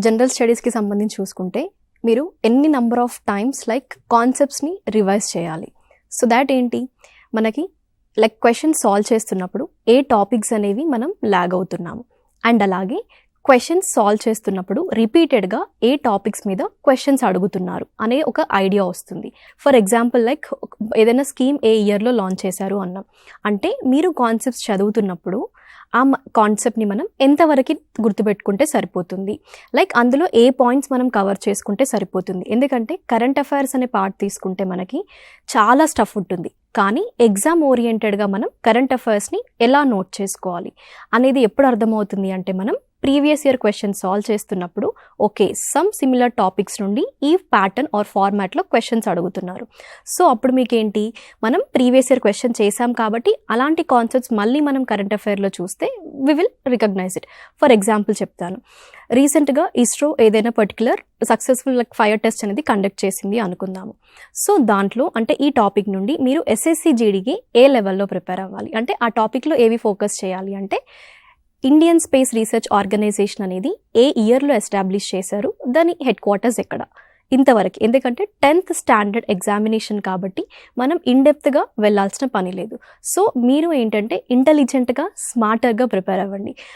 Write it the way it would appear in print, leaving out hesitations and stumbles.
General స్టడీస్కి సంబంధించి చూసుకుంటే మీరు ఎన్ని నంబర్ ఆఫ్ టైమ్స్ లైక్ కాన్సెప్ట్స్ని రివైజ్ చేయాలి. సో దాట్ ఏంటి, మనకి లైక్ క్వశ్చన్ సాల్వ్ చేస్తున్నప్పుడు ఏ టాపిక్స్ అనేవి మనం లాగ్ అవుతున్నాము, అండ్ అలాగే క్వశ్చన్స్ సాల్వ్ చేస్తున్నప్పుడు రిపీటెడ్గా ఏ టాపిక్స్ మీద క్వశ్చన్స్ అడుగుతున్నారు అనే ఒక ఐడియా వస్తుంది. ఫర్ ఎగ్జాంపుల్ లైక్ ఏదైనా స్కీమ్ ఏ ఇయర్లో లాంచ్ చేశారు అన్నాం అంటే మీరు కాన్సెప్ట్స్ చదువుతున్నప్పుడు ఆ కాన్సెప్ట్ని మనం ఎంతవరకు గుర్తుపెట్టుకుంటే సరిపోతుంది, లైక్ అందులో ఏ పాయింట్స్ మనం కవర్ చేసుకుంటే సరిపోతుంది. ఎందుకంటే కరెంట్ అఫైర్స్ అనే పార్ట్ తీసుకుంటే మనకి చాలా స్టఫ్ ఉంటుంది, కానీ ఎగ్జామ్ ఓరియంటెడ్గా మనం కరెంట్ అఫైర్స్ని ఎలా నోట్ చేసుకోవాలి అనేది ఎప్పుడు అర్థమవుతుంది అంటే మనం ప్రీవియస్ ఇయర్ క్వశ్చన్ సాల్వ్ చేస్తున్నప్పుడు ఓకే సమ్ సిమిలర్ టాపిక్స్ నుండి ఈ ప్యాటర్న్ ఆర్ ఫార్మాట్లో క్వశ్చన్స్ అడుగుతున్నారు. సో అప్పుడు మీకేంటి, మనం ప్రీవియస్ ఇయర్ క్వశ్చన్ చేసాం కాబట్టి అలాంటి కాన్సెప్ట్స్ మళ్ళీ మనం కరెంట్ అఫైర్లో చూస్తే we will recognise it. For example చెప్తాను, రీసెంట్గా ఇస్రో ఏదైనా particular successful like fire test అనేది కండక్ట్ చేసింది అనుకుందాము. సో దాంట్లో అంటే ఈ టాపిక్ నుండి మీరు ఎస్ఎస్సి జీడీకి ఏ లెవెల్లో ప్రిపేర్ అవ్వాలి అంటే ఆ టాపిక్లో ఏవి ఫోకస్ చేయాలి అంటే ఇండియన్ స్పేస్ రీసెర్చ్ ఆర్గనైజేషన్ అనేది ఏ ఇయర్లో ఎస్టాబ్లిష్ చేశారు, దాని హెడ్ క్వార్టర్స్ ఎక్కడ, ఇంతవరకు. ఎందుకంటే 10th స్టాండర్డ్ ఎగ్జామినేషన్ కాబట్టి మనం ఇన్డెప్త్గా వెళ్ళాల్సిన పని లేదు. సో మీరు ఏంటంటే ఇంటెలిజెంట్గా స్మార్టర్గా ప్రిపేర్ అవ్వండి.